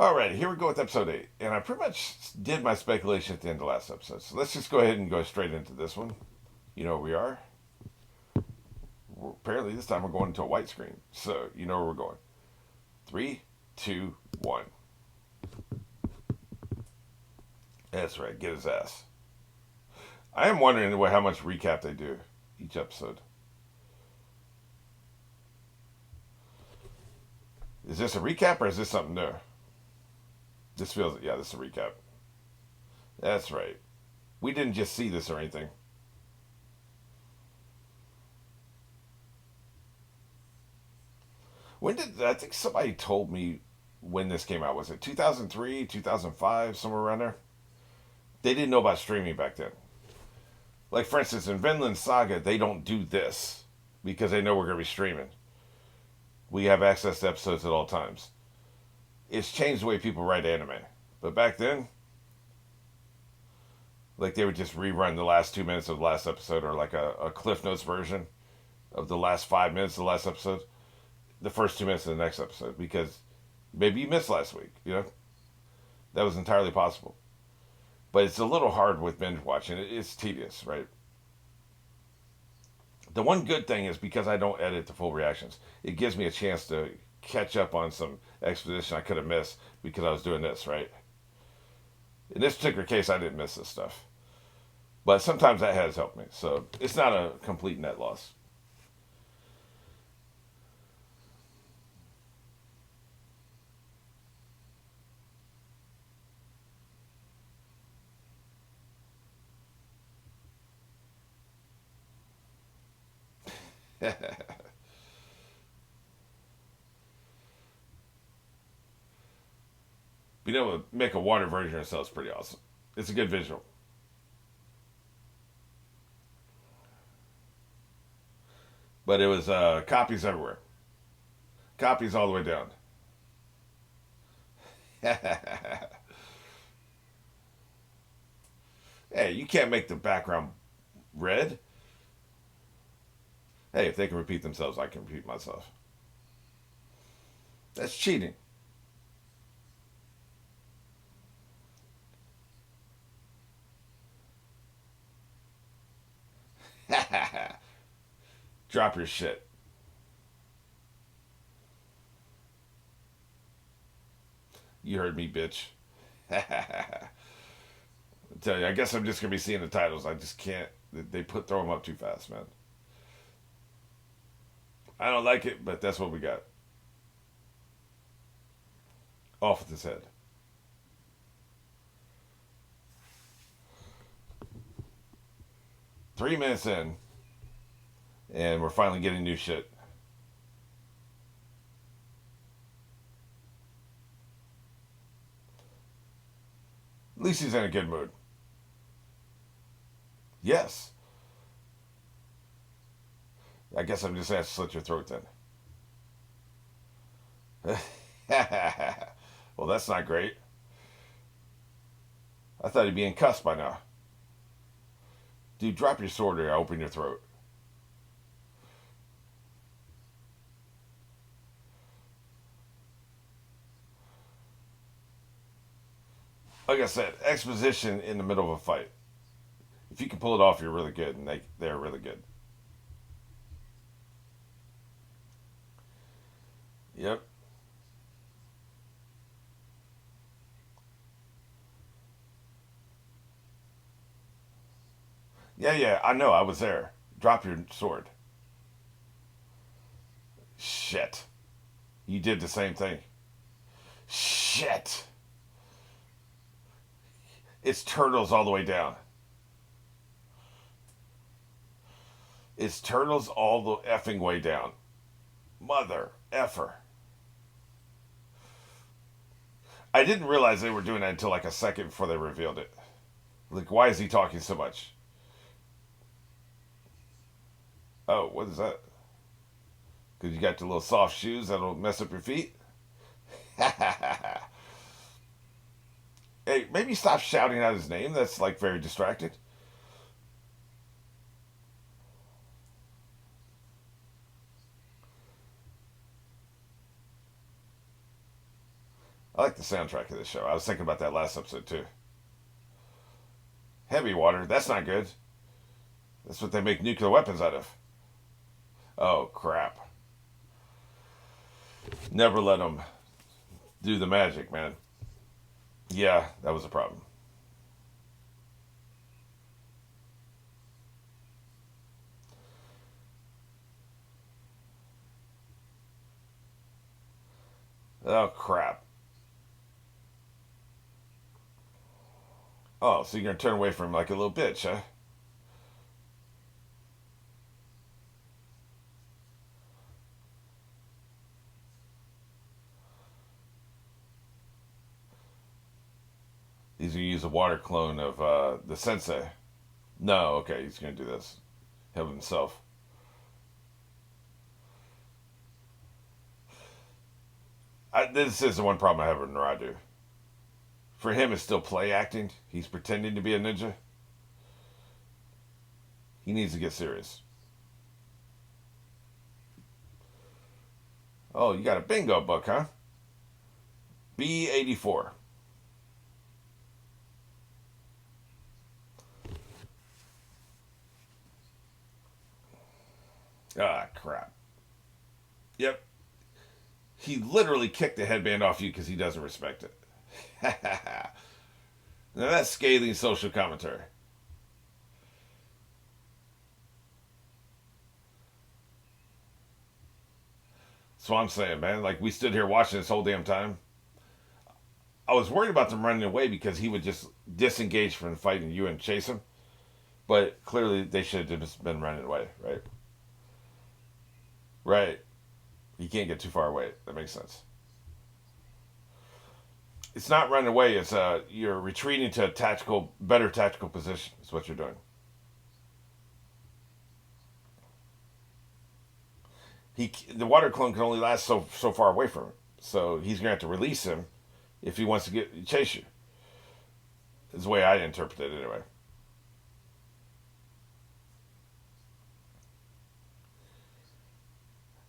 Alright, here we go with episode 8. And I pretty much did my speculation at the end of the last episode. So let's just go ahead and go straight into this one. You know where we are? Apparently, this time we're going into a white screen. So, you know where we're going. 3, 2, 1. That's right, get his ass. I am wondering how much recap they do each episode. Is this a recap or is this something new? This feels, yeah, this is a recap. That's right. We didn't just see this or anything. When did, I think somebody told me when this came out. Was it 2003, 2005, somewhere around there? They didn't know about streaming back then. Like, for instance, in Vinland Saga, they don't do this because they know we're going to be streaming. We have access to episodes at all times. It's changed the way people write anime. But back then, like they would just rerun the last 2 minutes of the last episode or like a Cliff Notes version of the last 5 minutes of the last episode, the first 2 minutes of the next episode because maybe you missed last week, you know? That was entirely possible. But it's a little hard with binge watching. It's tedious, right? The one good thing is because I don't edit the full reactions, it gives me a chance to catch up on some exposition I could have missed because I was doing this, right? In this particular case, I didn't miss this stuff. But sometimes that has helped me. So it's not a complete net loss. Being able to make a water version of yourself is pretty awesome. It's a good visual. But it was copies everywhere. Copies all the way down. Hey, you can't make the background red. Hey, if they can repeat themselves, I can repeat myself. That's cheating. Drop your shit. You heard me, bitch. I tell you, I guess I'm just gonna be seeing the titles. I just can't. They throw them up too fast, man. I don't like it, but that's what we got. Off with his head. 3 minutes in, and we're finally getting new shit. At least he's in a good mood. Yes. I guess I'm just gonna have to slit your throat then. Well, that's not great. I thought he'd be in cuffs by now. Dude, drop your sword or I'll open your throat. Like I said, exposition in the middle of a fight. If you can pull it off, you're really good, and they're really good. Yep. Yeah, yeah, I know. I was there. Drop your sword. Shit. You did the same thing. Shit. It's turtles all the way down. It's turtles all the effing way down. Mother effer. I didn't realize they were doing that until like a second before they revealed it. Like, why is he talking so much? Oh, what is that? Because you got the little soft shoes that'll mess up your feet? Hey, maybe stop shouting out his name. That's like very distracting. I like the soundtrack of this show. I was thinking about that last episode too. Heavy water, that's not good. That's what they make nuclear weapons out of. Oh, crap. Never let them do the magic, man. Yeah, that was a problem. Oh, crap. Oh, so you're going to turn away from him like a little bitch, huh? He's going to use a water clone of the sensei. No, okay, he's going to do this. Him himself. This is the one problem I have with Naruto. For him, it's still play acting. He's pretending to be a ninja. He needs to get serious. Oh, you got a bingo book, huh? B84. Ah, crap. Yep. He literally kicked the headband off you because he doesn't respect it. Now that's scathing social commentary. That's what I'm saying, man. Like, we stood here watching this whole damn time. I was worried about them running away because he would just disengage from fighting you and chase him. But clearly, they should have just been running away, right? Right. You can't get too far away. That makes sense. It's not running away. It's you're retreating to a tactical, better tactical position. Is what you're doing. The water clone can only last so far away from him. So he's gonna have to release him if he wants to get chase you. Is the way I interpret it anyway.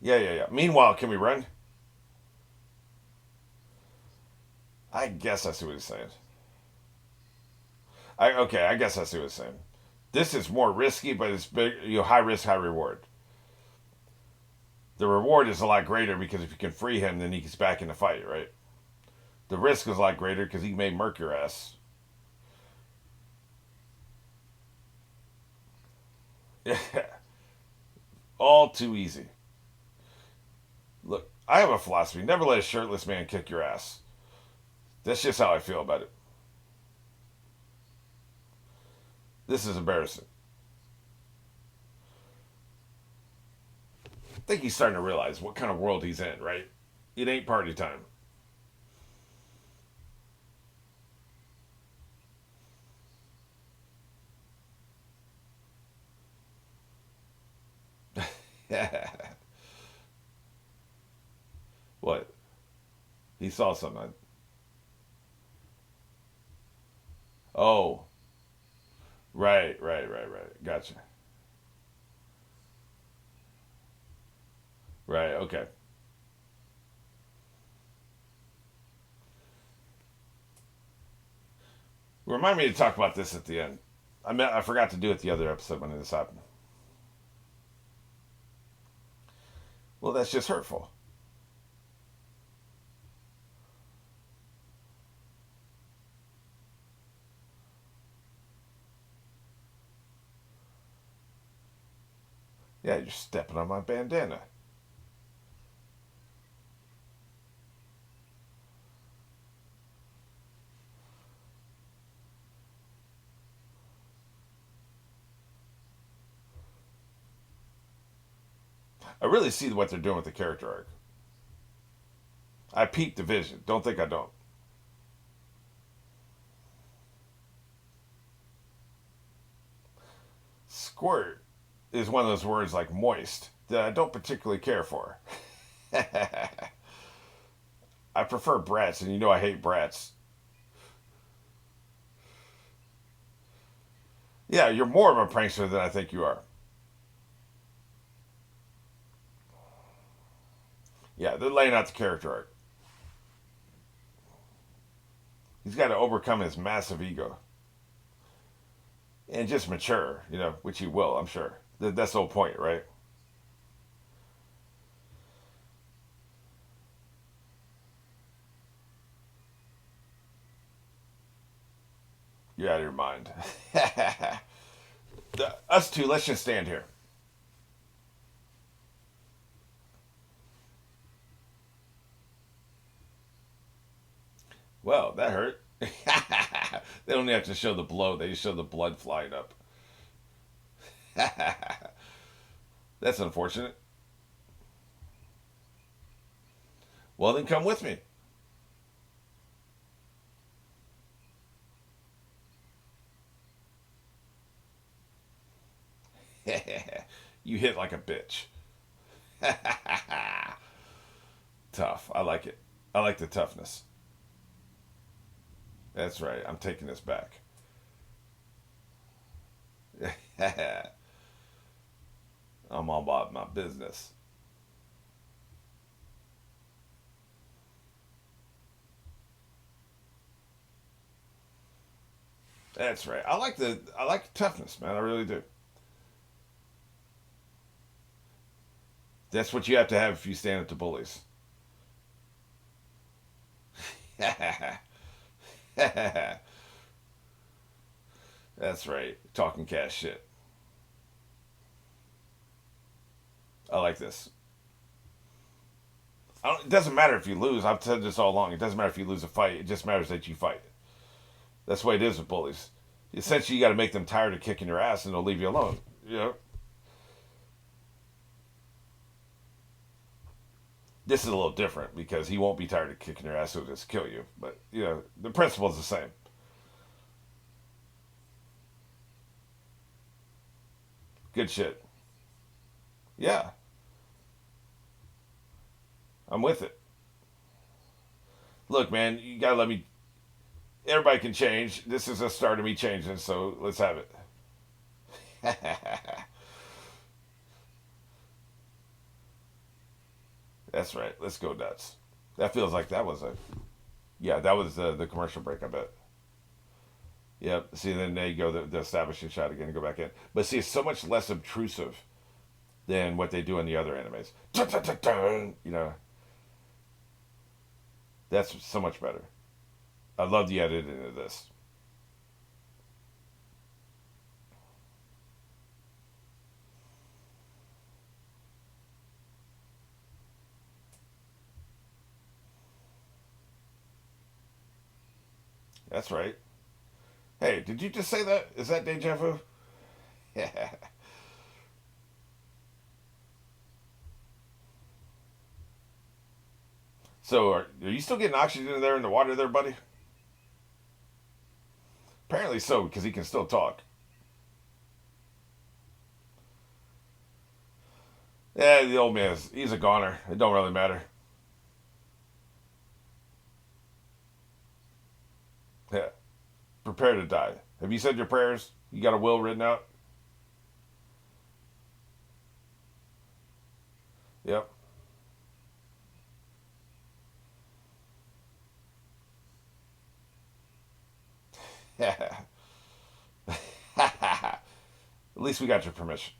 Yeah, yeah, yeah. Meanwhile, can we run? I guess I see what he's saying. I guess I see what he's saying. This is more risky, but it's big. High risk, high reward. The reward is a lot greater because if you can free him, then he gets back in the fight, right? The risk is a lot greater because he may murk your ass. All too easy. Look, I have a philosophy: never let a shirtless man kick your ass. That's just how I feel about it. This is embarrassing. I think he's starting to realize what kind of world he's in, right? It ain't party time. What? He saw something. Oh, right. Gotcha. Right, okay. Remind me to talk about this at the end. I forgot to do it the other episode when this happened. Well, that's just hurtful. Yeah, you're stepping on my bandana. I really see what they're doing with the character arc. I peeped the vision. Don't think I don't. Squirt is one of those words like moist that I don't particularly care for. I prefer brats, and you know I hate brats. Yeah, you're more of a prankster than I think you are. Yeah, they're laying out the character arc. He's got to overcome his massive ego and just mature, which he will, I'm sure. That's the whole point, right? You're out of your mind. Us two, let's just stand here. Well, that hurt. They don't have to show the blow, they just show the blood flying up. That's unfortunate. Well, then come with me. You hit like a bitch. Tough. I like it. I like the toughness. That's right. I'm taking this back. I'm all about my business. That's right. I like toughness, man. I really do. That's what you have to have if you stand up to bullies. That's right. Talking cash shit. I like this. It doesn't matter if you lose. I've said this all along. It doesn't matter if you lose a fight. It just matters that you fight. That's the way it is with bullies. Essentially, you got to make them tired of kicking your ass, and they'll leave you alone. You know, this is a little different because he won't be tired of kicking your ass; he'll just kill you. But the principle's the same. Good shit. Yeah, I'm with it. Look, man, you gotta let me. Everybody can change. This is a start of me changing, so let's have it. That's right. Let's go nuts. That feels like that was a. Yeah, that was the commercial break. I bet. Yep. See, then there you go. The establishing shot again. And go back in. But see, it's so much less obtrusive than what they do in the other animes. Dun, dun, dun, dun. That's so much better. I love the editing of this. That's right. Hey, did you just say that? Is that deja vu? Yeah. So, are you still getting oxygen in there in the water there, buddy? Apparently so, because he can still talk. Yeah, the old man he's a goner. It don't really matter. Yeah. Prepare to die. Have you said your prayers? You got a will written out? Yep. At least we got your permission.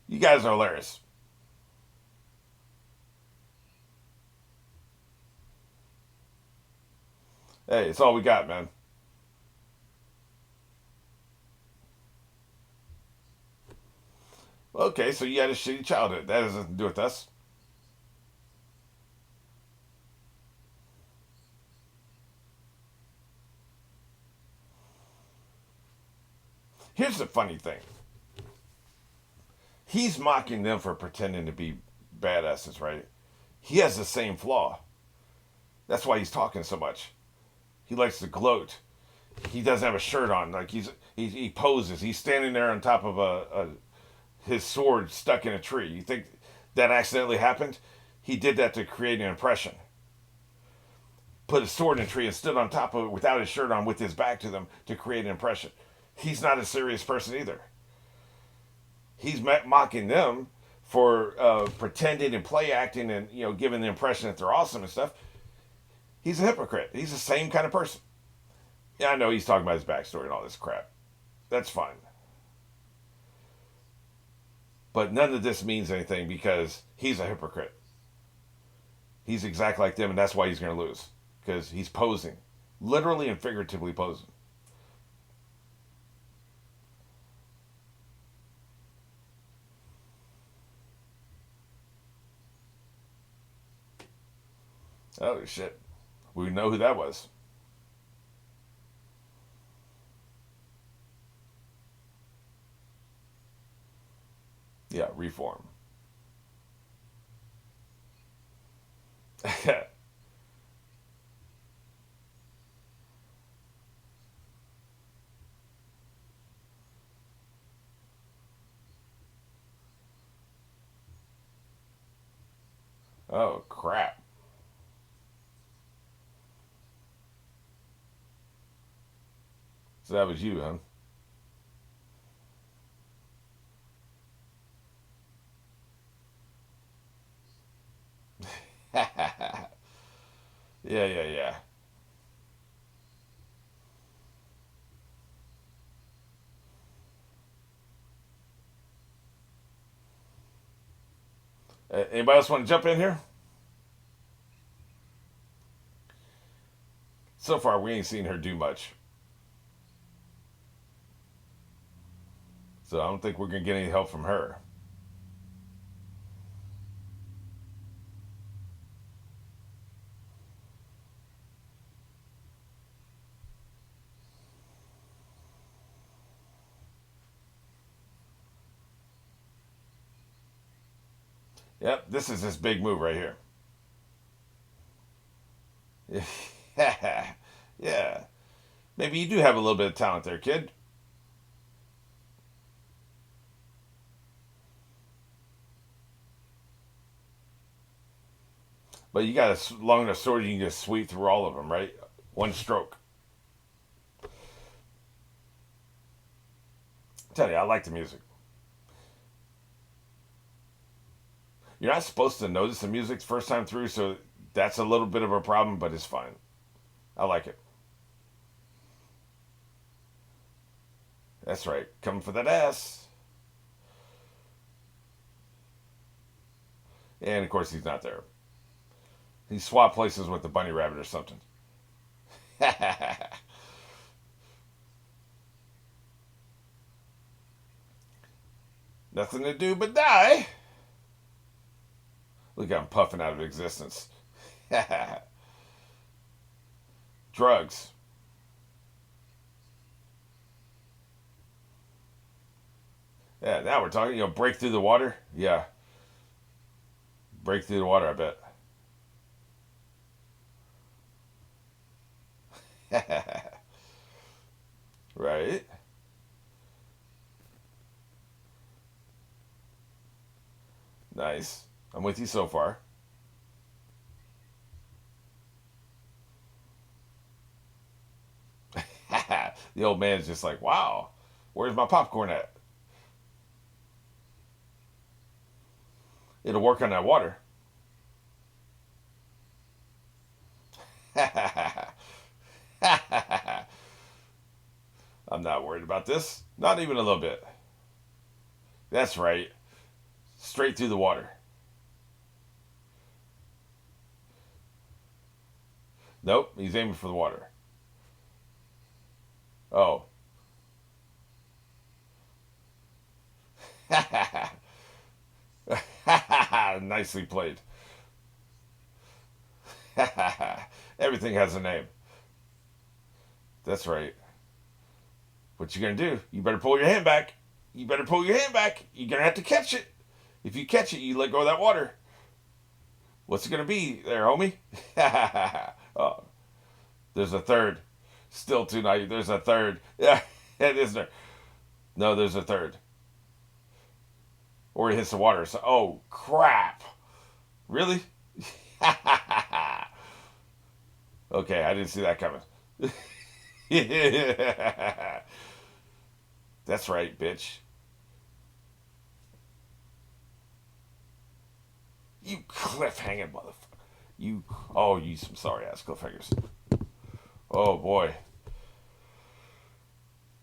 You guys are hilarious. Hey, it's all we got, man. Okay, so you had a shitty childhood. That has nothing to do with us. Here's the funny thing. He's mocking them for pretending to be badasses, right? He has the same flaw. That's why he's talking so much. He likes to gloat. He doesn't have a shirt on. Like he poses. He's standing there on top of his sword stuck in a tree. You think that accidentally happened? He did that to create an impression. put a sword in a tree and stood on top of it without his shirt on with his back to them to create an impression. He's not a serious person either. He's mocking them for pretending and play acting and giving the impression that they're awesome and stuff. He's a hypocrite. He's the same kind of person. Yeah, I know he's talking about his backstory and all this crap. That's fine. But none of this means anything because he's a hypocrite. He's exactly like them, and that's why he's going to lose. Because he's posing. Literally and figuratively posing. Oh, shit. We know who that was. Yeah, reform. Oh, crap. So that was you, huh? Yeah, yeah, yeah. Anybody else want to jump in here? So far, we ain't seen her do much. So I don't think we're going to get any help from her. Yep, this is this big move right here. Yeah. Maybe you do have a little bit of talent there, kid. But you got a long enough sword you can just sweep through all of them, right? One stroke. I tell you, I like the music. You're not supposed to notice the music first time through, so that's a little bit of a problem, but it's fine. I like it. That's right. Coming for that ass. And of course, he's not there. He swapped places with the bunny rabbit or something. Nothing to do but die. Look, I'm puffing out of existence. Drugs. Yeah, now we're talking. Break through the water. Yeah, break through the water. I bet. Right. Nice. I'm with you so far. The old man's just like, wow, where's my popcorn at? It'll work on that water. I'm not worried about this. Not even a little bit. That's right. Straight through the water. Nope, he's aiming for the water. Oh. Nicely played. Everything has a name. That's right. What you gonna do? You better pull your hand back. You better pull your hand back. You're gonna have to catch it. If you catch it, you let go of that water. What's it gonna be there, homie? Oh, there's a third. Still too naive. There's a third. Yeah, it is there. No, there's a third. Or it hits the water. So, oh crap! Really? Okay, I didn't see that coming. That's right, bitch. You cliffhanging motherfucker. You, oh, you some sorry ass cliffhangers. Oh boy,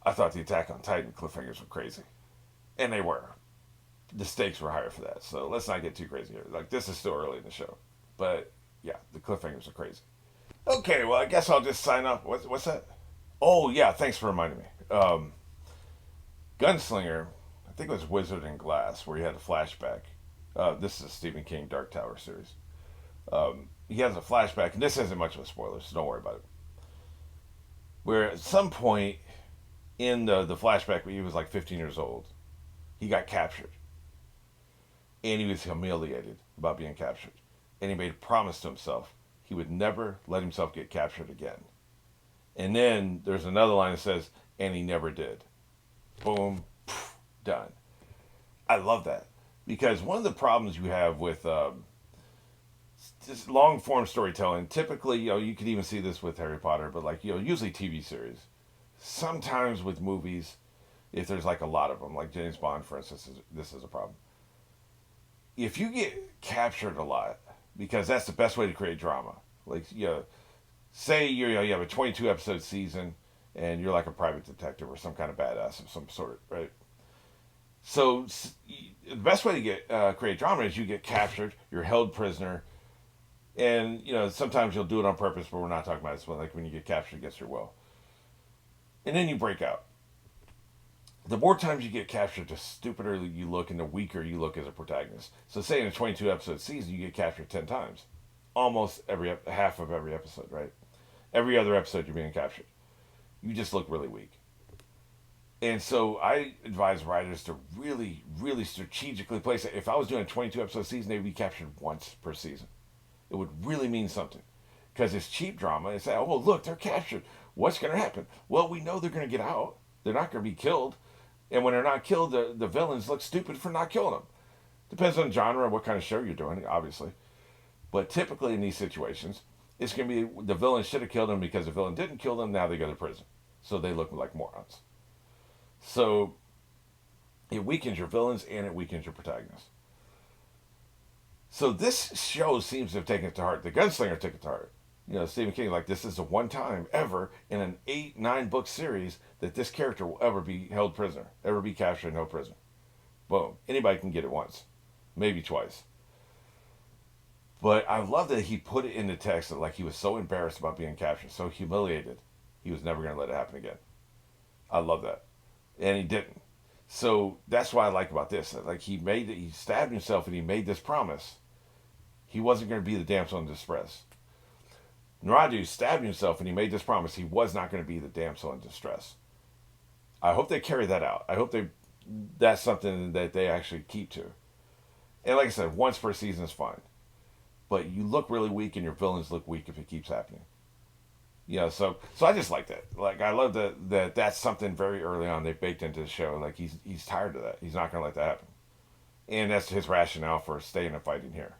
I thought the Attack on Titan cliffhangers were crazy, and they were. The stakes were higher for that. So let's not get too crazy here. Like this is still early in the show, but yeah, the cliffhangers are crazy. Okay, well I guess I'll just sign off. What's that? Oh yeah, thanks for reminding me. Gunslinger, I think it was Wizard and Glass, where he had a flashback. This is a Stephen King Dark Tower series. He has a flashback, and this isn't much of a spoiler, so don't worry about it. Where at some point in the flashback, when he was like 15 years old, he got captured, and he was humiliated about being captured, and he made a promise to himself he would never let himself get captured again. And then there's another line that says, and he never did. Boom, poof, done. I love that because one of the problems you have with just long form storytelling, typically, you can even see this with Harry Potter, but like, usually TV series. Sometimes with movies, if there's like a lot of them, like James Bond, for instance, this is a problem. If you get captured a lot, because that's the best way to create drama. Like, say you have a 22 episode season and you're like a private detective or some kind of badass of some sort, right? So the best way to get create drama is you get captured, you're held prisoner, and sometimes you'll do it on purpose, but we're not talking about it. It's like when you get captured against your will, and then you break out. The more times you get captured, the stupider you look and the weaker you look as a protagonist. So, say in a 22 episode season, you get captured 10 times, almost every half of every episode, right? Every other episode, you're being captured. You just look really weak. And so I advise writers to really, really strategically place it. If I was doing a 22 episode season, they would be captured once per season. It would really mean something. Because it's cheap drama. It's like, oh, look, they're captured. What's going to happen? Well, we know they're going to get out. They're not going to be killed. And when they're not killed, the villains look stupid for not killing them. Depends on genre and what kind of show you're doing, obviously. But typically in these situations, it's going to be the villain should have killed them because the villain didn't kill them. Now they go to prison. So they look like morons. So it weakens your villains and it weakens your protagonists. So this show seems to have taken it to heart. The Gunslinger took it to heart. Stephen King, like, this is the one time ever in an 8-9 book series that this character will ever be held prisoner, ever be captured and held prisoner. Boom. Anybody can get it once, maybe twice. But I love that he put it in the text that, like, he was so embarrassed about being captured, so humiliated, he was never going to let it happen again. I love that. And he didn't. So that's what I like about this. Like, he stabbed himself and he made this promise. He wasn't going to be the damsel in distress. Naruto stabbed himself and he made this promise. He was not going to be the damsel in distress. I hope they carry that out. I hope that's something that they actually keep to. And like I said, once per season is fine. But you look really weak and your villains look weak if it keeps happening. So I just like that. Like, I love that's something very early on they baked into the show. Like, he's tired of that. He's not going to let that happen. And that's his rationale for staying and fighting here.